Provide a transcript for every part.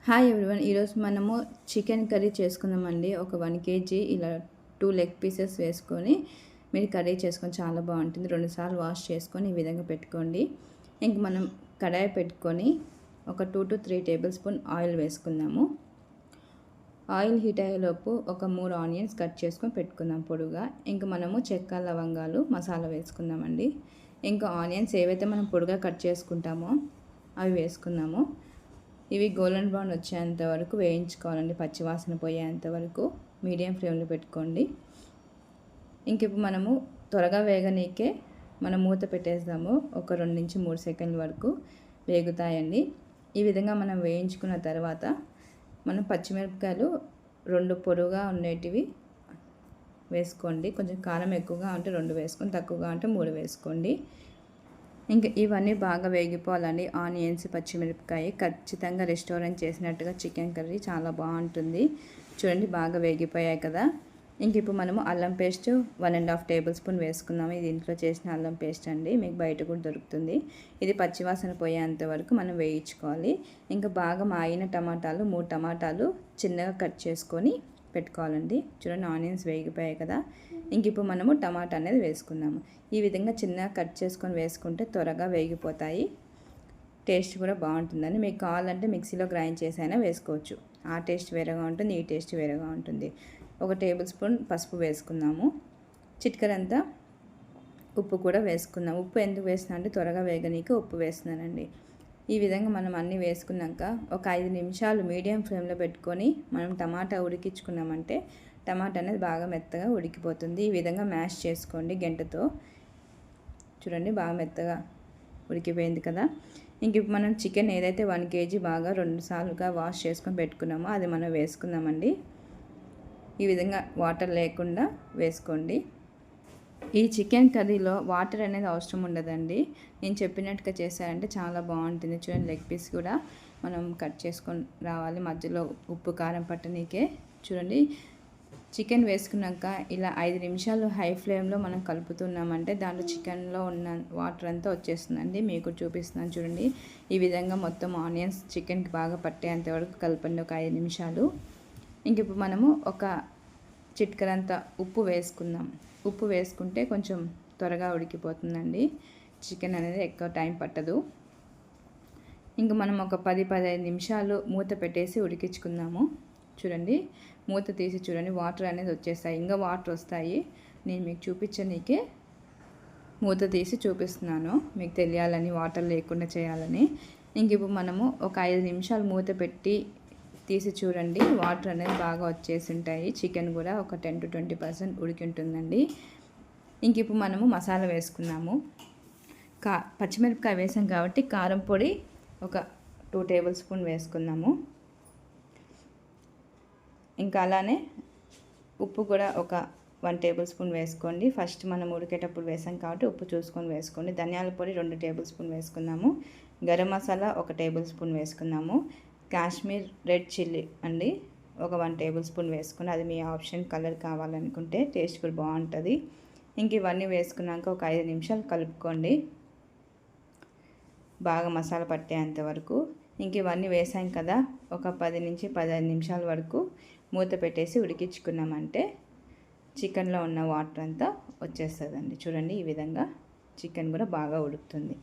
Hi everyone. ఈరోజు మనము chicken curry చేసుకుందామండి. ఒక 1 కేజీ ఇలా 2 లెగ్ పీసెస్ వేసుకొని మీరు కర్రీ చేసుకొని చాలా బాగుంటుంది. 2 సార్లు వాష్ చేసుకొని ఈ విధంగా పెట్టుకోండి. ఇంక మనం కడాయి పెట్టుకొని ఒక 2 to 3 టేబుల్ స్పూన్ ఆయిల్ వేసుకుందాము. ఆయిల్ హీట్ అయ్యేలోపు ఒక 3 ఆనియన్స్ కట్ చేసుకొని పెట్టుకుందాం పొడుగా. ఇంక మనము చెక్క, లవంగాలు, మసాలా వేసుకుందామండి. ఇంకా ఆనియన్స్ ఏవైతే మనం పొడుగా కట్ చేసుకుంటామో అవి వేసుకుందాము. ఇవి గోల్డెన్ బ్రౌన్ వచ్చేంత వరకు వేయించుకోవాలండి. పచ్చివాసన పోయేంత వరకు మీడియం ఫ్లేమ్లో పెట్టుకోండి. ఇంక ఇప్పుడు మనము త్వరగా వేగనీకే మనం మూత పెట్టేద్దాము. ఒక 2 నుంచి 3 సెకండ్ల వరకు వేగుతాయండి. ఈ విధంగా మనం వేయించుకున్న తర్వాత మనం పచ్చిమిరపకాయలు 2 పొడుగా ఉండేటివి వేసుకోండి. కొంచెం కారం ఎక్కువగా ఉంటే 2 వేసుకొని, తక్కువగా ఉంటే 3 వేసుకోండి. ఇంకా ఇవన్నీ బాగా వేగిపోవాలండి. ఆనియన్స్, పచ్చిమిరపకాయ ఖచ్చితంగా రెస్టారెంట్ చేసినట్టుగా చికెన్ కర్రీ చాలా బాగుంటుంది. చూడండి బాగా వేగిపోయాయి కదా. ఇంక ఇప్పుడు మనము అల్లం పేస్ట్ 1.5 టేబుల్ స్పూన్ వేసుకున్నాము. ఇది ఇంట్లో చేసిన అల్లం పేస్ట్ అండి, మీకు బయట కూడా దొరుకుతుంది. ఇది పచ్చివాసన పోయేంత వరకు మనం వేయించుకోవాలి. ఇంకా బాగా మాగిన టమాటాలు 3 టమాటాలు చిన్నగా కట్ చేసుకొని పెట్టుకోవాలండి. చూడండి ఆనియన్స్ వేగిపోయాయి కదా. ఇంక ఇప్పుడు మనము టమాటా అనేది వేసుకుందాము. ఈ విధంగా చిన్నగా కట్ చేసుకొని వేసుకుంటే త్వరగా వేగిపోతాయి. టేస్ట్ కూడా బాగుంటుందని, మీకు కావాలంటే మిక్సీలో గ్రైండ్ చేసైనా వేసుకోవచ్చు. ఆ టేస్ట్ వేరేగా ఉంటుంది, ఈ టేస్ట్ వేరేగా ఉంటుంది. 1 టేబుల్ స్పూన్ పసుపు వేసుకుందాము. చిటికెడంతా ఉప్పు కూడా వేసుకుందాం. ఉప్పు ఎందుకు వేస్తున్నా అంటే త్వరగా వేగనీకి ఉప్పు వేస్తున్నానండి. ఈ విధంగా మనం అన్నీ వేసుకున్నాక ఒక 5 నిమిషాలు మీడియం ఫ్లేమ్లో పెట్టుకొని మనం టమాటా ఉడికించుకున్నామంటే టమాటా అనేది బాగా మెత్తగా ఉడికిపోతుంది. ఈ విధంగా మ్యాష్ చేసుకోండి గంటతో. చూడండి బాగా మెత్తగా ఉడికిపోయింది కదా. ఇంక ఇప్పుడు మనం చికెన్ ఏదైతే 1 కేజీ బాగా 2 సార్లుగా వాష్ చేసుకొని పెట్టుకున్నామో అది మనం వేసుకుందామండి. ఈ విధంగా వాటర్ లేకుండా వేసుకోండి. ఈ చికెన్ కర్రీలో వాటర్ అనేది అవసరం ఉండదండి. నేను చెప్పినట్టుగా చేశారంటే చాలా బాగుంటుంది. చూడండి లెగ్ పీస్ కూడా మనం కట్ చేసుకొని రావాలి, మధ్యలో ఉప్పు కారం పట్టనీకే. చూడండి చికెన్ వేసుకున్నాక ఇలా 5 నిమిషాలు హై ఫ్లేమ్లో మనం కలుపుతున్నామంటే దాంట్లో చికెన్లో ఉన్న వాటర్ అంతా వచ్చేస్తుందండి. మీకు చూపిస్తున్నాను చూడండి. ఈ విధంగా మొత్తం ఆనియన్స్ చికెన్కి బాగా పట్టేంత వరకు కలపండి ఒక 5 నిమిషాలు. ఇంక ఇప్పుడు మనము ఒక చిటికెడంత ఉప్పు వేసుకుందాం. ఉప్పు వేసుకుంటే కొంచెం త్వరగా ఉడికిపోతుందండి. చికెన్ అనేది ఎక్కువ టైం పట్టదు. ఇంక మనం ఒక 10-15 నిమిషాలు మూత పెట్టేసి ఉడికించుకుందాము. చూడండి మూత తీసి చూడండి వాటర్ అనేది వచ్చేస్తాయి. ఇంకా వాటర్ వస్తాయి. నేను మీకు చూపించనీకే మూత తీసి చూపిస్తున్నాను, మీకు తెలియాలని, వాటర్ లేకుండా చేయాలని. ఇంక ఇప్పుడు మనము ఒక 5 నిమిషాలు మూత పెట్టి తీసి చూడండి వాటర్ అనేది బాగా వచ్చేసి ఉంటాయి. చికెన్ కూడా ఒక 10 to 20% ఉడికి ఉంటుందండి. ఇంక ఇప్పుడు మనము మసాలా వేసుకున్నాము. పచ్చిమిరపకాయ వేసాం కాబట్టి కారం పొడి ఒక 2 టేబుల్ స్పూన్ వేసుకున్నాము. ఇంకా అలానే ఉప్పు కూడా ఒక 1 టేబుల్ స్పూన్ వేసుకోండి. ఫస్ట్ మనం ఉడికేటప్పుడు వేసాం కాబట్టి ఉప్పు చూసుకొని వేసుకోండి. ధనియాల పొడి 2 టేబుల్ స్పూన్ వేసుకున్నాము. గరం మసాలా 1 టేబుల్ స్పూన్ వేసుకున్నాము. కాశ్మీర్ రెడ్ చిల్లీ అండి ఒక 1 టేబుల్ స్పూన్ వేసుకుని, అది మీ ఆప్షన్, కలర్ కావాలనుకుంటే టేస్ట్ కూడా బాగుంటుంది. ఇంక ఇవన్నీ వేసుకున్నాక ఒక 5 నిమిషాలు కలుపుకోండి బాగా మసాలా పట్టేంత వరకు. ఇంక ఇవన్నీ వేసాం కదా, ఒక 10 నుంచి 15 నిమిషాల వరకు మూత పెట్టేసి ఉడికించుకున్నామంటే చికెన్లో ఉన్న వాటర్ అంతా వచ్చేస్తుందండి. చూడండి ఈ విధంగా చికెన్ కూడా బాగా ఉడుకుతుంది.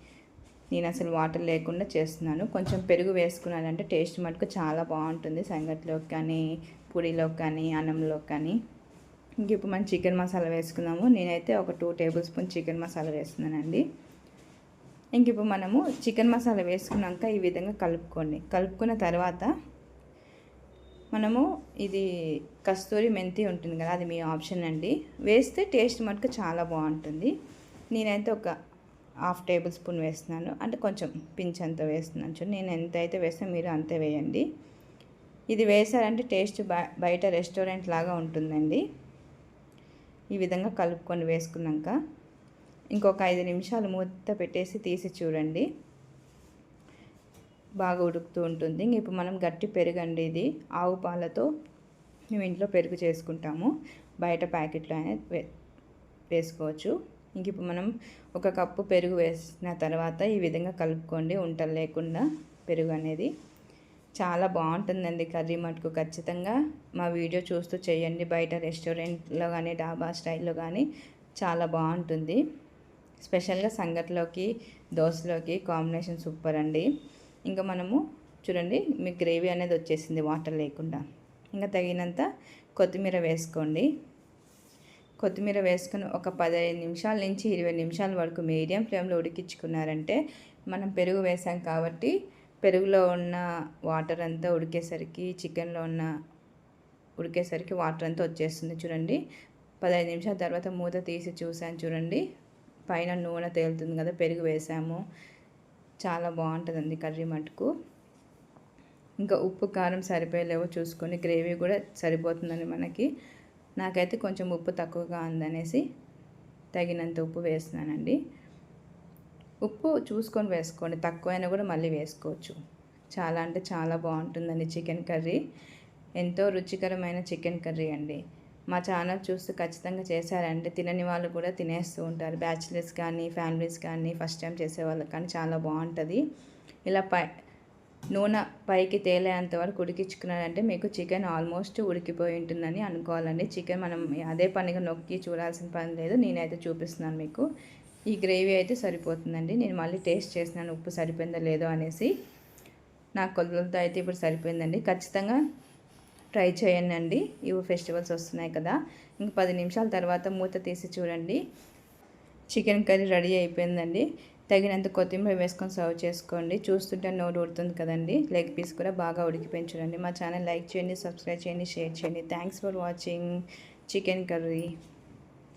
నేను అసలు వాటర్ లేకుండా చేస్తున్నాను. కొంచెం పెరుగు వేసుకున్నానంటే టేస్ట్ మటుకు చాలా బాగుంటుంది. సంగటిలోకి కానీ, పూరీలోకి కానీ, అన్నంలోకి కానీ. ఇంక ఇప్పుడు మనం చికెన్ మసాలా వేసుకున్నాము. నేనైతే ఒక 2 టేబుల్ స్పూన్ చికెన్ మసాలా వేస్తున్నానండి. ఇంక ఇప్పుడు మనము చికెన్ మసాలా వేసుకున్నాక ఈ విధంగా కలుపుకోండి. కలుపుకున్న తర్వాత మనము ఇది కస్తూరి మెంతి ఉంటుంది కదా, అది మీ ఆప్షన్ అండి. వేస్తే టేస్ట్ మటుకు చాలా బాగుంటుంది. నేనైతే ఒక 1/2 టేబుల్ స్పూన్ వేస్తున్నాను, అంటే కొంచెం పించ్ అంత వేస్తున్నాను. చూడండి నేను ఎంత అయితే వేస్తాను మీరు అంతే వేయండి. ఇది వేసారంటే టేస్ట్ బయట రెస్టారెంట్ లాగా ఉంటుందండి. ఈ విధంగా కలుపుకొని వేసుకున్నాక ఇంకొక 5 నిమిషాలు మూత పెట్టేసి తీసి చూడండి బాగా ఉడుకుతూ ఉంటుంది. ఇప్పుడు మనం గట్టి పెరుగండి, ఇది ఆవు పాలతో మేము ఇంట్లో పెరుగు చేసుకుంటాము. బయట ప్యాకెట్లో అనేది వేసుకోవచ్చు. ఇంక ఇప్పుడు మనం 1 కప్పు పెరుగు వేసిన తర్వాత ఈ విధంగా కలుపుకోండి, ఉంటలు లేకుండా పెరుగు అనేది. చాలా బాగుంటుందండి కర్రీ మటుకు. ఖచ్చితంగా మా వీడియో చూస్తూ చేయండి. బయట రెస్టారెంట్లో కానీ డాబా స్టైల్లో కానీ చాలా బాగుంటుంది. స్పెషల్గా సంగట్లోకి దోశలోకి కాంబినేషన్ సూపర్ అండి. ఇంకా మనము చూడండి మీకు గ్రేవీ అనేది వచ్చేసింది వాటర్ లేకుండా. ఇంకా తగినంత కొత్తిమీర వేసుకోండి. కొత్తిమీర వేసుకొని ఒక 15 నిమిషాల నుంచి 20 నిమిషాల వరకు మీడియం ఫ్లేమ్లో ఉడికించుకున్నారంటే, మనం పెరుగు వేసాం కాబట్టి పెరుగులో ఉన్న వాటర్ అంతా ఉడికేసరికి చికెన్లో ఉన్న ఉడికేసరికి వాటర్ అంతా వచ్చేస్తుంది చూడండి. 15 నిమిషాల తర్వాత మూత తీసి చూసాను చూడండి, పైన నూనె తేలుతుంది కదా, పెరుగు వేసాము. చాలా బాగుంటుందండి కర్రీ మటుకు. ఇంకా ఉప్పు కారం సరిపోయేలేవో చూసుకొని, గ్రేవీ కూడా సరిపోతుందని మనకి. నాకైతే కొంచెం ఉప్పు తక్కువగా ఉందనేసి తగినంత ఉప్పు వేస్తున్నానండి. ఉప్పు చూసుకొని వేసుకోండి, తక్కువైనా కూడా మళ్ళీ వేసుకోవచ్చు. చాలా అంటే చాలా బాగుంటుందండి చికెన్ కర్రీ. ఎంతో రుచికరమైన చికెన్ కర్రీ అండి. మా ఛానల్ చూస్తూ ఖచ్చితంగా చేశారంటే తినని వాళ్ళు కూడా తినేస్తూ ఉంటారు. బ్యాచిలర్స్ కానీ ఫ్యామిలీస్ కానీ ఫస్ట్ టైం చేసేవాళ్ళకి కానీ చాలా బాగుంటుంది. ఇలా నూనె పైకి తేలేంత వరకు ఉడికించుకున్నారంటే మీకు చికెన్ ఆల్మోస్ట్ ఉడికిపోయి ఉంటుందని అనుకోవాలండి. చికెన్ మనం అదే పనిగా నొక్కి చూడాల్సిన పని లేదు. నేనైతే చూపిస్తున్నాను మీకు. ఈ గ్రేవీ అయితే సరిపోతుందండి. నేను మళ్ళీ టేస్ట్ చేసినాను ఉప్పు సరిపోయిందో లేదో అనేసి. నా కొలతలతో అయితే ఇప్పుడు సరిపోయిందండి. ఖచ్చితంగా ట్రై చేయండి. ఇవి ఫెస్టివల్స్ వస్తున్నాయి కదా. ఇంక 10 నిమిషాల తర్వాత మూత తీసి చూడండి, చికెన్ కర్రీ రెడీ అయిపోయిందండి. తగినంత కొత్తిమీర వేసుకొని సర్వ్ చేసుకోండి. చూస్తుంటే నోరు ఊరుతుంది కదండి. లెగ్ పీస్ కూడా బాగా ఉడికిపోయి చూడండి. మా ఛానల్ లైక్ చేయండి, సబ్స్క్రైబ్ చేయండి, షేర్ చేయండి. Thanks for watching chicken curry.